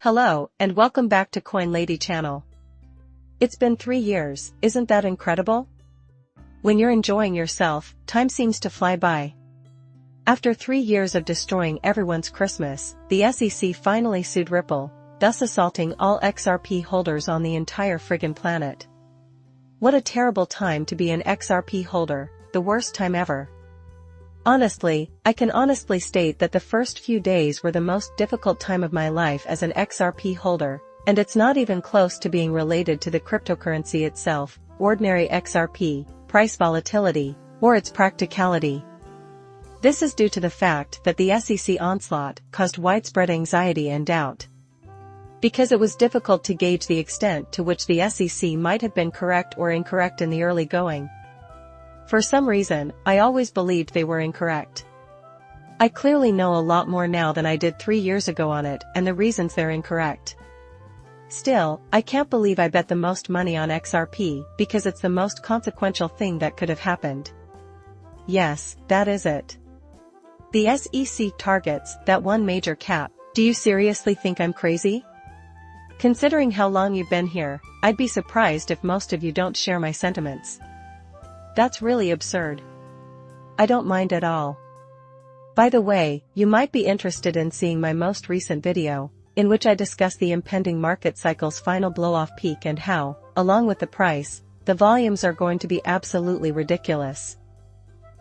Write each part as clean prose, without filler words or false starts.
Hello, and welcome back to Coin Lady channel. It's been 3 years, isn't that incredible? When you're enjoying yourself, time seems to fly by. After 3 years of destroying everyone's Christmas, the SEC finally sued Ripple, thus assaulting all XRP holders on the entire friggin' planet. What a terrible time to be an XRP holder, the worst time ever. Honestly, I can honestly state that the first few days were the most difficult time of my life as an XRP holder, and it's not even close to being related to the cryptocurrency itself, ordinary XRP, price volatility, or its practicality. This is due to the fact that the SEC onslaught caused widespread anxiety and doubt. Because it was difficult to gauge the extent to which the SEC might have been correct or incorrect in the early going. For some reason, I always believed they were incorrect. I clearly know a lot more now than I did 3 years ago on it and the reasons they're incorrect. Still, I can't believe I bet the most money on XRP because it's the most consequential thing that could have happened. Yes, that is it. The SEC targets that one major cap. Do you seriously think I'm crazy? Considering how long you've been here, I'd be surprised if most of you don't share my sentiments. That's really absurd. I don't mind at all. By the way, you might be interested in seeing my most recent video, in which I discuss the impending market cycle's final blow-off peak and how, along with the price, the volumes are going to be absolutely ridiculous.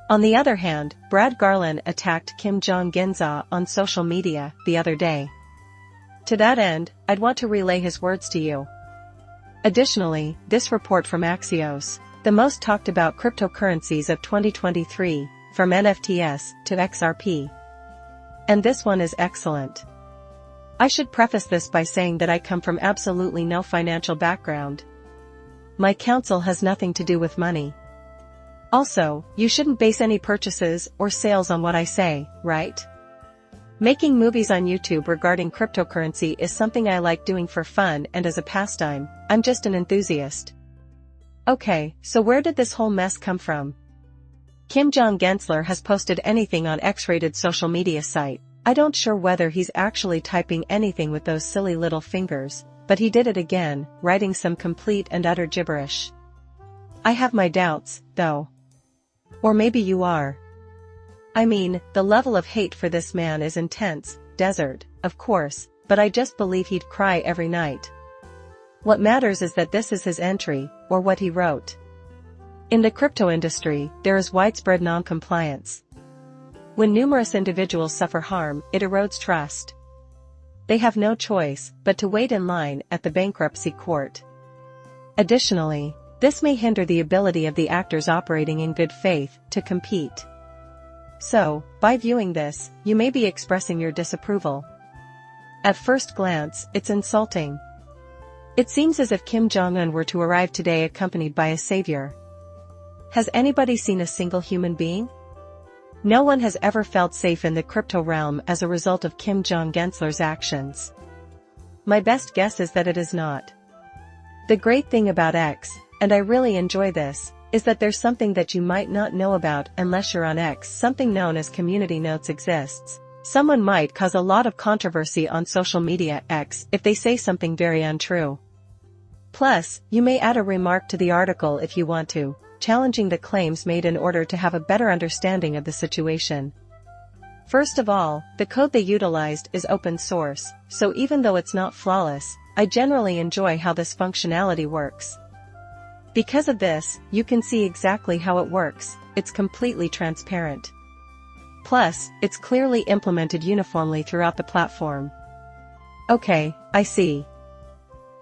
On the other hand, Brad Garland attacked Kim Jong-un on social media the other day. To that end, I'd want to relay his words to you. Additionally, this report from Axios, the most talked about cryptocurrencies of 2023, from NFTs to XRP. And this one is excellent. I should preface this by saying that I come from absolutely no financial background. My counsel has nothing to do with money. Also, you shouldn't base any purchases or sales on what I say, right? Making movies on YouTube regarding cryptocurrency is something I like doing for fun and as a pastime. I'm just an enthusiast. Okay, so where did this whole mess come from? Kim Gensler has posted anything on XREDS social media site. I don't sure whether he's actually typing anything with those silly little fingers, but he did it again, writing some complete and utter gibberish. I have my doubts, though. Or maybe you are. I mean, the level of hate for this man is intense, desert, of course, but I just believe he'd cry every night. What matters is that this is his entry, or what he wrote. In the crypto industry, there is widespread non-compliance. When numerous individuals suffer harm, it erodes trust. They have no choice but to wait in line at the bankruptcy court. Additionally, this may hinder the ability of the actors operating in good faith to compete. So, by viewing this, you may be expressing your disapproval. At first glance, it's insulting. It seems as if Kim Jong-un were to arrive today accompanied by a savior. Has anybody seen a single human being? No one has ever felt safe in the crypto realm as a result of Kim Jong-Gensler's actions. My best guess is that it is not. The great thing about X, and I really enjoy this, is that there's something that you might not know about unless you're on X. Something known as community notes exists. Someone might cause a lot of controversy on social media X if they say something very untrue. Plus, you may add a remark to the article if you want to, challenging the claims made in order to have a better understanding of the situation. First of all, the code they utilized is open source, so even though it's not flawless, I generally enjoy how this functionality works. Because of this, you can see exactly how it works. It's completely transparent. Plus, it's clearly implemented uniformly throughout the platform. Okay, I see.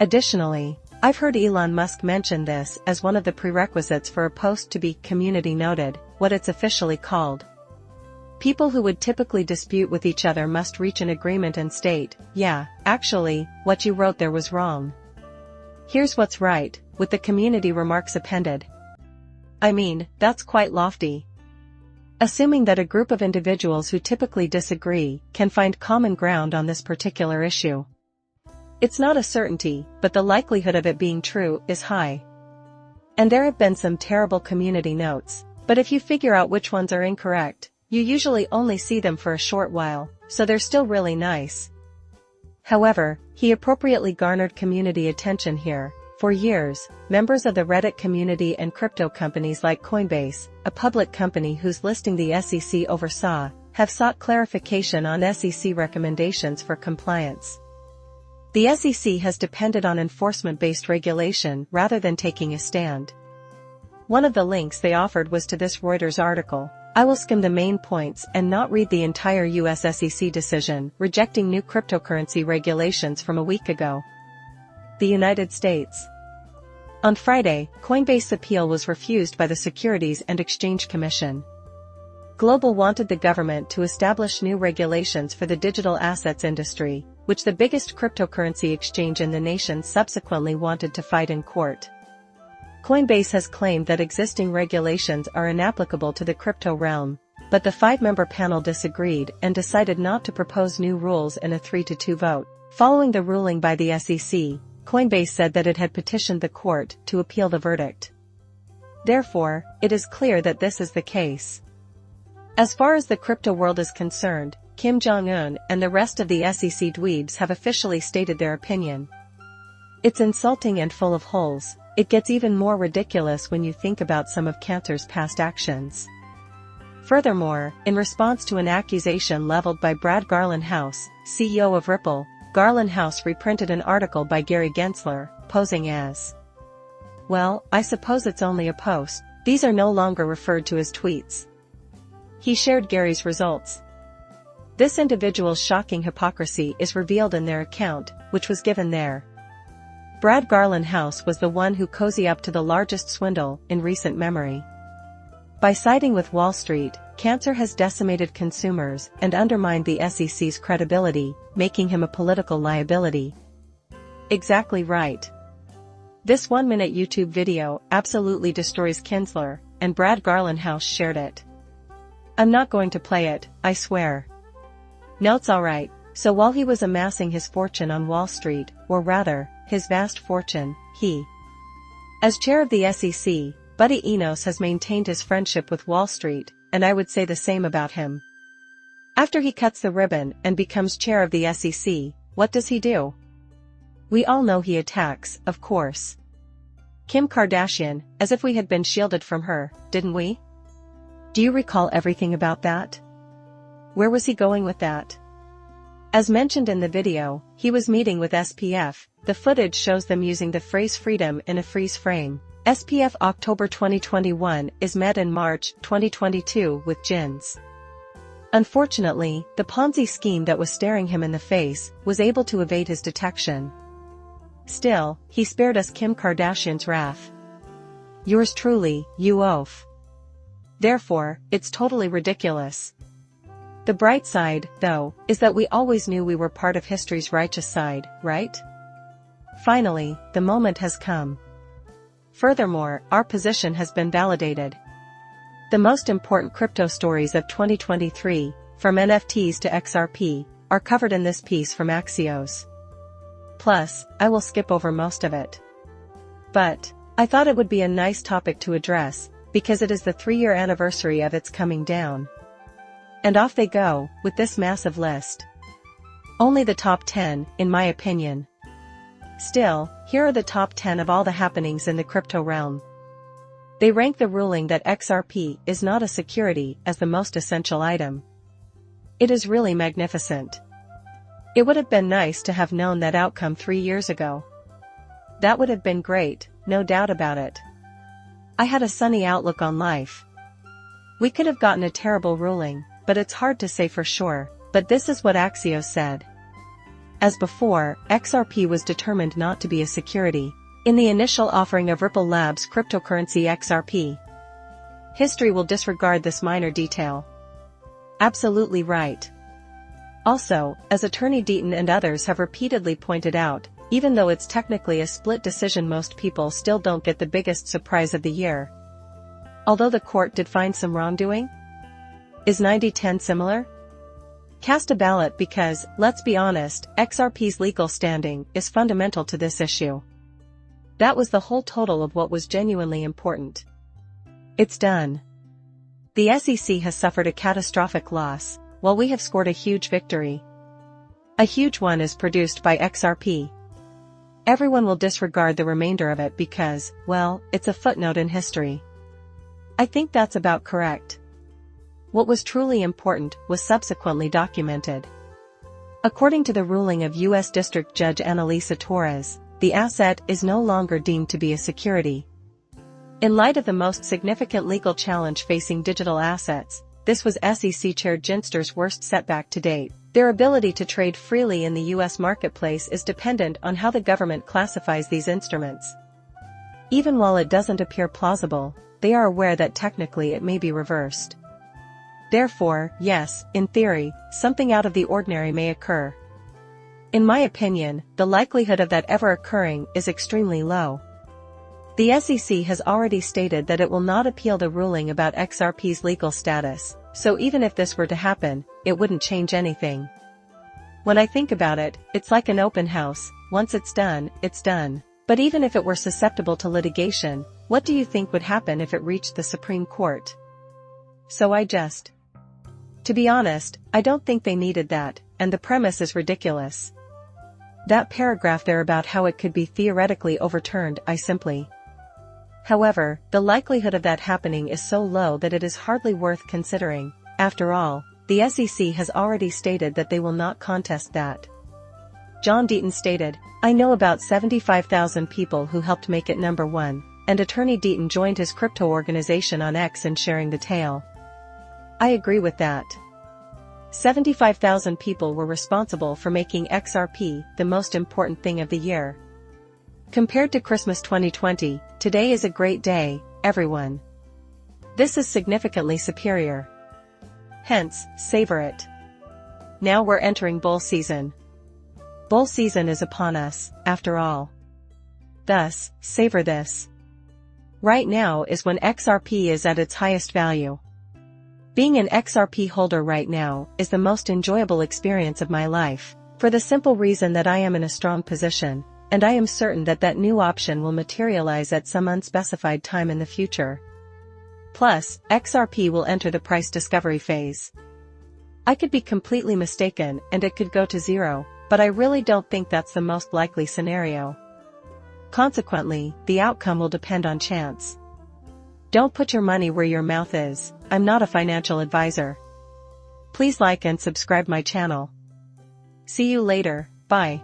Additionally, I've heard Elon Musk mention this as one of the prerequisites for a post to be community noted, what it's officially called. People who would typically dispute with each other must reach an agreement and state, yeah, actually, what you wrote there was wrong. Here's what's right, with the community remarks appended. I mean, that's quite lofty. Assuming that a group of individuals who typically disagree can find common ground on this particular issue. It's not a certainty, but the likelihood of it being true is high. And there have been some terrible community notes, but if you figure out which ones are incorrect, you usually only see them for a short while, so they're still really nice. However, he appropriately garnered community attention here. For years, members of the Reddit community and crypto companies like Coinbase, a public company whose listing the SEC oversaw, have sought clarification on SEC recommendations for compliance. The SEC has depended on enforcement-based regulation rather than taking a stand. One of the links they offered was to this Reuters article. I will skim the main points and not read the entire US SEC decision rejecting new cryptocurrency regulations from a week ago. The United States. On Friday, Coinbase's appeal was refused by the Securities and Exchange Commission. Global wanted the government to establish new regulations for the digital assets industry, which the biggest cryptocurrency exchange in the nation subsequently wanted to fight in court. Coinbase has claimed that existing regulations are inapplicable to the crypto realm, but the 5-member panel disagreed and decided not to propose new rules in a 3-2 vote. Following the ruling by the SEC, Coinbase said that it had petitioned the court to appeal the verdict. Therefore, it is clear that this is the case. As far as the crypto world is concerned, Kim Jong-un and the rest of the SEC dweebs have officially stated their opinion. It's insulting and full of holes. It gets even more ridiculous when you think about some of Cantor's past actions. Furthermore, in response to an accusation leveled by Brad Garlinghouse, CEO of Ripple, Garlinghouse reprinted an article by Gary Gensler, posing as, "Well, I suppose it's only a post. These are no longer referred to as tweets." He shared Gary's results. This individual's shocking hypocrisy is revealed in their account, which was given there. Brad Garlinghouse was the one who cozy up to the largest swindle in recent memory. By siding with Wall Street, Cantor has decimated consumers and undermined the SEC's credibility, making him a political liability. Exactly right. This 1-minute YouTube video absolutely destroys Gensler, and Brad Garlinghouse shared it. I'm not going to play it, I swear. Note's alright. So while he was amassing his fortune on Wall Street, or rather, his vast fortune, he, as chair of the SEC, Buddy Enos has maintained his friendship with Wall Street, and I would say the same about him. After he cuts the ribbon and becomes chair of the SEC, what does he do? We all know he attacks, of course. Kim Kardashian, as if we had been shielded from her, didn't we? Do you recall everything about that? Where was he going with that? As mentioned in the video, he was meeting with SPF. The footage shows them using the phrase freedom in a freeze frame. SPF October 2021 is met in March 2022 with Jins. Unfortunately, the Ponzi scheme that was staring him in the face was able to evade his detection. Still, he spared us Kim Kardashian's wrath. Yours truly, you oaf. Therefore, it's totally ridiculous. The bright side, though, is that we always knew we were part of history's righteous side, right? Finally, the moment has come. Furthermore, our position has been validated. The most important crypto stories of 2023, from NFTs to XRP, are covered in this piece from Axios. Plus, I will skip over most of it. But, I thought it would be a nice topic to address, because it is the 3-year anniversary of its coming down. And off they go, with this massive list. Only the top 10, in my opinion. Still, here are the top 10 of all the happenings in the crypto realm. They rank the ruling that XRP is not a security as the most essential item. It is really magnificent. It would have been nice to have known that outcome 3 years ago. That would have been great, no doubt about it. I had a sunny outlook on life. We could have gotten a terrible ruling, but it's hard to say for sure, but this is what Axios said. As before, XRP was determined not to be a security in the initial offering of Ripple Labs cryptocurrency XRP. History will disregard this minor detail. Absolutely right. Also, as Attorney Deaton and others have repeatedly pointed out, even though it's technically a split decision, most people still don't get the biggest surprise of the year. Although the court did find some wrongdoing? Is 90-10 similar? Cast a ballot because, let's be honest, XRP's legal standing is fundamental to this issue. That was the whole total of what was genuinely important. It's done. The SEC has suffered a catastrophic loss, while we have scored a huge victory. A huge one is produced by XRP. Everyone will disregard the remainder of it because, well, it's a footnote in history. I think that's about correct. What was truly important was subsequently documented. According to the ruling of U.S. District Judge Annalisa Torres, the asset is no longer deemed to be a security. In light of the most significant legal challenge facing digital assets, this was SEC Chair Gensler's worst setback to date. Their ability to trade freely in the U.S. marketplace is dependent on how the government classifies these instruments. Even while it doesn't appear plausible, they are aware that technically it may be reversed. Therefore, yes, in theory, something out of the ordinary may occur. In my opinion, the likelihood of that ever occurring is extremely low. The SEC has already stated that it will not appeal the ruling about XRP's legal status, so even if this were to happen, it wouldn't change anything. When I think about it, it's like an open house, once it's done, it's done. But even if it were susceptible to litigation, what do you think would happen if it reached the Supreme Court? To be honest, I don't think they needed that, and the premise is ridiculous. That paragraph there about how it could be theoretically overturned, However, the likelihood of that happening is so low that it is hardly worth considering. After all, the SEC has already stated that they will not contest that. John Deaton stated, "I know about 75,000 people who helped make it number one, and Attorney Deaton joined his crypto organization on X in sharing the tale." I agree with that. 75,000 people were responsible for making XRP the most important thing of the year. Compared to Christmas 2020, today is a great day, everyone. This is significantly superior. Hence, savor it. Now we're entering bull season. Bull season is upon us, after all. Thus, savor this. Right now is when XRP is at its highest value. Being an XRP holder right now is the most enjoyable experience of my life, for the simple reason that I am in a strong position, and I am certain that that new option will materialize at some unspecified time in the future. Plus, XRP will enter the price discovery phase. I could be completely mistaken and it could go to zero, but I really don't think that's the most likely scenario. Consequently, the outcome will depend on chance. Don't put your money where your mouth is. I'm not a financial advisor. Please like and subscribe my channel. See you later, bye.